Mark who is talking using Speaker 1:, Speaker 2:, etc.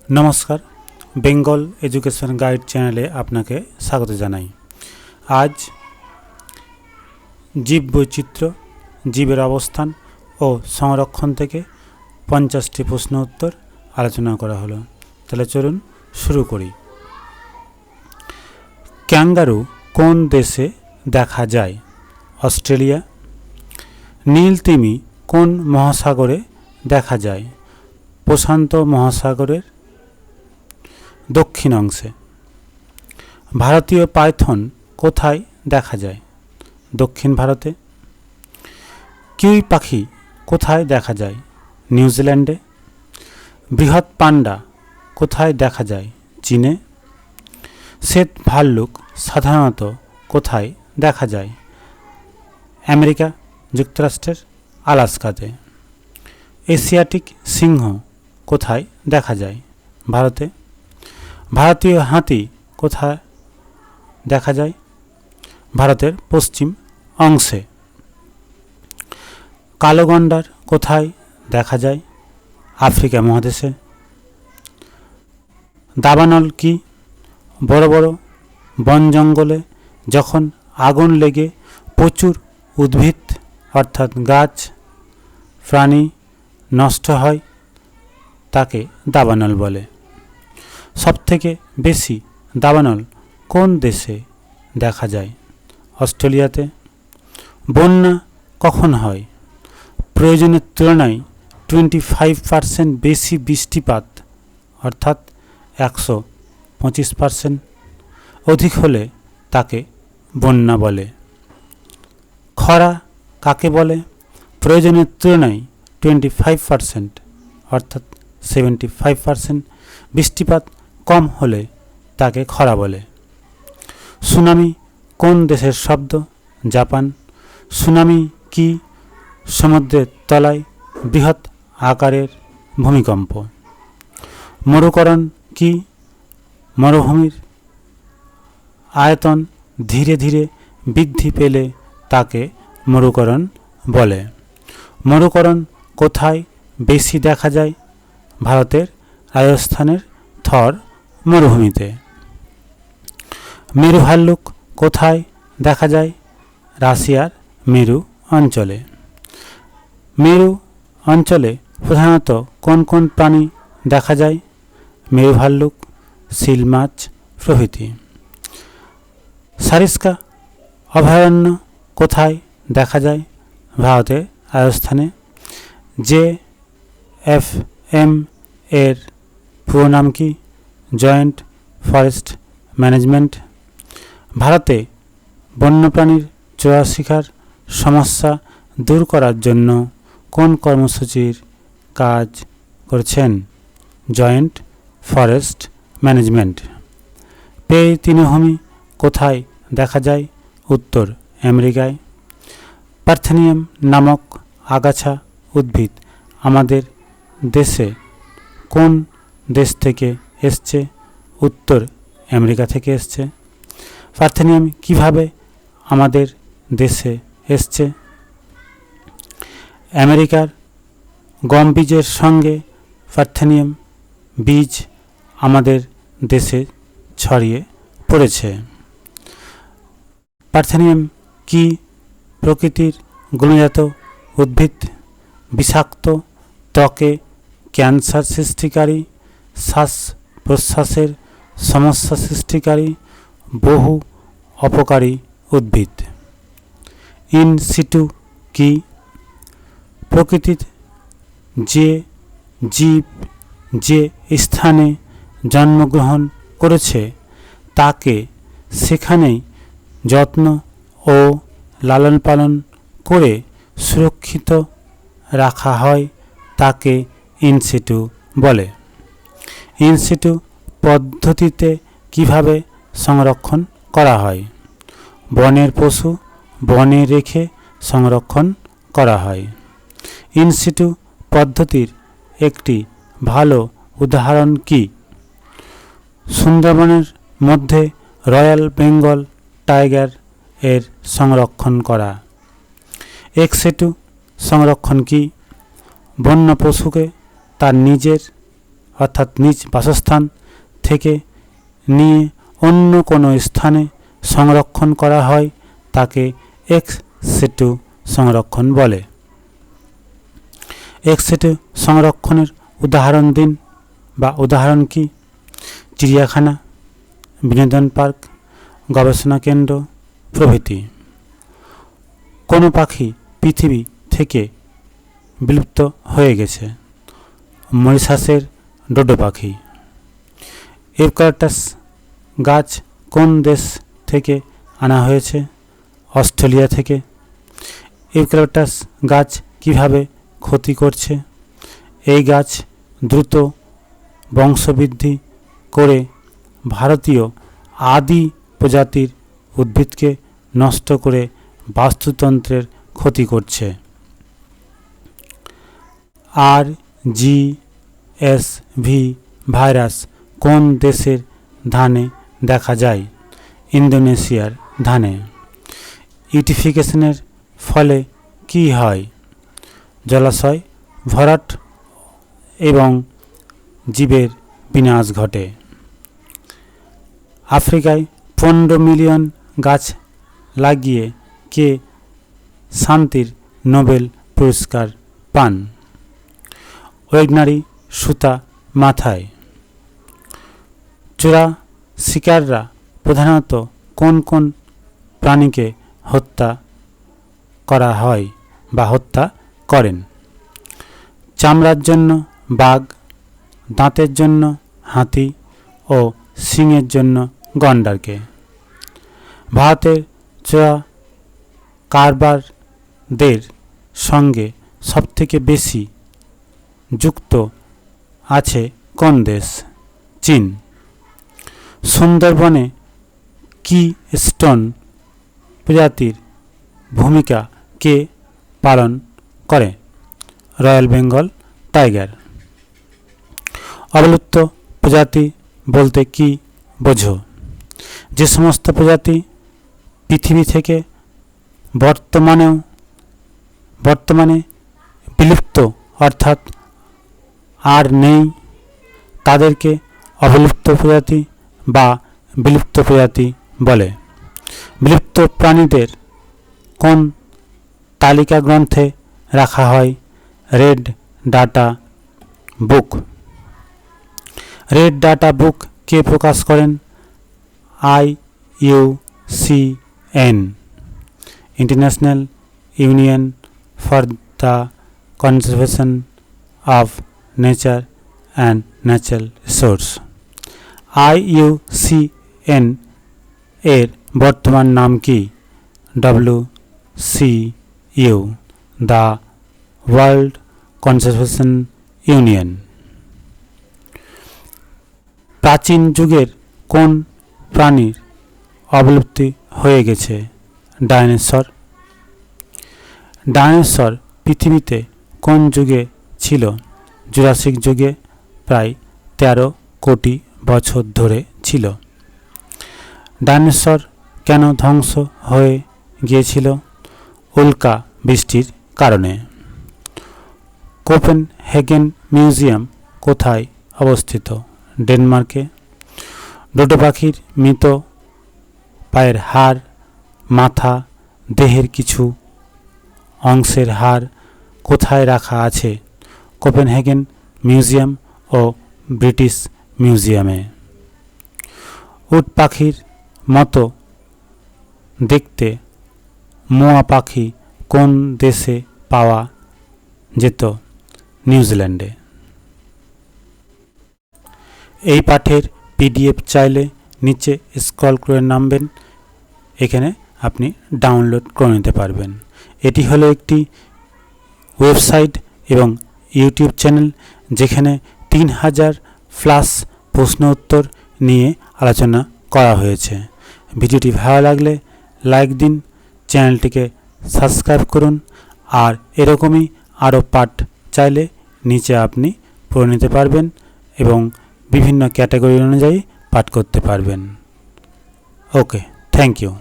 Speaker 1: नमस्कार Bengal education guide चैनले आपनाके स्वागत जानाई। आज जीव वैचित्र्य जीवेर अवस्थान और संरक्षण थेके 50टी प्रश्न उत्तर आलोचना करा हलो। ताहले चलुन शुरू करी। क्यांगारू कोन देशे देखा जाए? अस्ट्रेलिया। नील तिमी कोन महासागरे देखा जाए? प्रशांत महासागरेर दक्षिण अंशे। भारतीय पाइथन कोथाय देखा जाए? दक्षिण भारते। किउई पाखी कोथाय देखा जाए? निउजिलैंडे। बृहत् पांडा कोथाय देखा जाए? चीने। श्वेत भाल्लुक साधारणत कोथाय देखा जाए? अमेरिका जुक्तराष्ट्रेर आलास्काते। एशियाटिक सिंह कोथाय देखा जाए? भारते। भारतीय हाथी कोथाय देखा जाए? भारतेर पश्चिम अंशे। कालो गंडार कोथाय देखा जाए? आफ्रिका महादेशे। दाबानल की? बड़ बड़ बन जंगले जखन आगुन लेगे प्रचुर उद्भिद अर्थात गाछ प्राणी नष्ट हय ताके दाबानल बोले। सबथेके बेशी दाबानल कोन देशे देखा जाए? अस्ट्रेलियाते। बन्या कखन हय? प्रयोजनेर तुलनाय 25% बेशी बृष्टिपात अर्थात 125% अधिक होले ताके बन्या बोले। खरा काके बोले? प्रयोजनेर तुलनाय 25% अर्थात 75% बृष्टिपात कम होले ताके खरा बोले। सुनामी कोन देशेर शब्द? जापान। सुनामी की? समुद्रेर तलाय बृहत् आकारेर भूमिकम्प। मरुकरण की? मरुभूमिर आयतन धीरे धीरे बृद्धि पेले ताके मरुकरण बोले। मरुकरण कोथाय बेशी देखा जाए? भारतेर राजस्थानेर थर मरुभूमिते। मेरु भाल्लुक कोथाय देखा जाए? राशियार मेरु अंचले। मेरु अंचले प्रधानत कोन कोन प्राणी देखा जाए? मेरु भाल्लुक, सील माछ प्रभृति। सारिस्का अभयारण्य कोथाय देखा जाए? भारतेर राजस्थाने। JFM एर पुरो नाम की? Joint forest management. भारते वन्यप्राणीर चोरा शिकार समस्या दूर करार जन्य कोन कर्मसूचिर काज करछेन? Joint forest management. पेय तृणभूमि कोथाय देखा जाए? उत्तर अमेरिकाय। पार्थेनियम नामक आगाछा उद्भिद आमादेर देशे कोन देश थेके एसছে? उत्तर अमेरिका थेके एसছে। पार्थेनियम किभाবে आमादेर देशे एसছে? अमेरिकार गम बीजेर संगे पार्थेनियम बीज आमादेर देशे छड़िए पड़ेছে। पार्थेनियम की? प्रकृतिर गुणजात उद्भिद विषाक्त त्वके कैंसर सृष्टिकारी श्वास प्रश्वासेर समस्या सृष्टिकारी बहु अपकारी उद्भिद। इन सिटू की? प्रकृतित जे जीव जे स्थाने जन्मग्रहण करेছে ताके सेखानेই যত্ন ও লালন পালন করে সুরক্ষিত রাখা হয় তাকে ইনসিটু বলে। ইনসিটু পদ্ধতিতে কিভাবে সংরক্ষণ করা হয়? বনের পশু বনে রেখে সংরক্ষণ করা হয়। ইনসিটু পদ্ধতির একটি ভালো উদাহরণ কি? সুন্দরবনের মধ্যে রয়্যাল বেঙ্গল টাইগার এর সংরক্ষণ করা। এক্সিটু সংরক্ষণ কি? বন্য পশুকে তার নিজের অর্থাৎ নিজ বাসস্থান থেকে নিয়ে অন্য কোনো স্থানে সংরক্ষণ করা হয় তাকে এক্স সিটু সংরক্ষণ বলে। এক্স সিটু সংরক্ষণের উদাহরণ দিন বা উদাহরণ কি? চিড়িয়াখানা, বিনোদন পার্ক, গবেষণা কেন্দ্র প্রভৃতি। কোনো পাখি পৃথিবী থেকে বিলুপ্ত হয়ে গেছে। মরিশাসের ডোডো পাখি। ইউক্যালিপটাস গাছ কোন দেশ থেকে আনা হয়েছে? অস্ট্রেলিয়া থেকে। ইউক্যালিপটাস গাছ কিভাবে ক্ষতি করছে? এই গাছ দ্রুত বংশবৃদ্ধি করে ভারতীয় আদি প্রজাতির উদ্ভিদকে নষ্ট করে বাস্তুতন্ত্রের ক্ষতি করছে। RGSV ভাইরাস কোন দেশের ধানে দেখা যায়? ইন্দোনেশিয়ার ধানে। ইউট্রফিকেশনের ফলে কি হয়? জলাশয় ভরাট এবং জীবের বিনাশ ঘটে। আফ্রিকায় 15 মিলিয়ন গাছ লাগিয়ে কে শান্তির নোবেল পুরস্কার পান? ওয়েগনারি সুতা মাথায়। চোরা শিকাররা প্রধানত কোন কোন প্রাণীকে হত্যা করা হয় বা হত্যা করেন? চামড়ার জন্য বাঘ, দাঁতের জন্য হাতি ও শিংয়ের জন্য গন্ডারকে। ভারতের চোরা কারবারদের সঙ্গে সবথেকে বেশি যুক্ত আছে কোন দেশ? চীন। সুন্দরবনে কি স্টোন প্রজাতির ভূমিকা কে পালন করে? Royal Bengal tiger. অবলুপ্ত প্রজাতি বলতে কি বোঝো? যে সমস্ত প্রজাতি পৃথিবী থেকে বর্তমানে বিলুপ্ত অর্থাৎ আর নেই তাদেরকে অবলুপ্ত প্রজাতি বা বিলুপ্ত প্রজাতি বলে। বিলুপ্ত প্রাণীদের কোন তালিকা গ্রন্থে রাখা হয়? Red data book. Red data book কে প্রকাশ করেন? IUCN, international union for the conservation of nature and natural resource. IUCN এর বর্তমান নাম কি? WCU, the world conservation union. প্রাচীন যুগের কোন প্রাণীর অবলুপ্তি হয়ে গেছে? ডাইনোসর। ডাইনোসর পৃথিবীতে কোন যুগে ছিল? জুরাসিক যুগে প্রায় 13 কোটি বছর ধরে ছিল। ডাইনোসর কেন ধ্বংস হয়ে গিয়েছিল? উল্কা বৃষ্টির কারণে। কোপেনহেগেন মিউজিয়াম কোথায় অবস্থিত? ডেনমার্কে। ডোডো পাখির মৃত পায়ের হাড়, মাথা, দেহের কিছু অংশের হাড় কোথায় রাখা আছে? কোপেনহেগেন মিউজিয়াম ও ব্রিটিশ মিউজিয়ামে। উট পাখির মতো দেখতে মোয়া পাখি কোন দেশে পাওয়া যেত? নিউজিল্যান্ডে। এই পাঠের PDF চাইলে নিচে স্ক্রল করে নামবেন, এখানে আপনি ডাউনলোড করে নিতে পারবেন। এটি হলো একটি ওয়েবসাইট এবং ইউটিউব চ্যানেল যেখানে 3000+ প্রশ্ন উত্তর নিয়ে আলোচনা করা হয়েছে। ভিডিওটি ভালো লাগলে লাইক দিন, চ্যানেলটিকে সাবস্ক্রাইব করুন, আর এরকমই আরও পাঠ চাইলে নিচে আপনি পড়ে নিতে পারবেন এবং বিভিন্ন ক্যাটাগরি অনুযায়ী পাঠ করতে পারবেন। ওকে, থ্যাংক ইউ।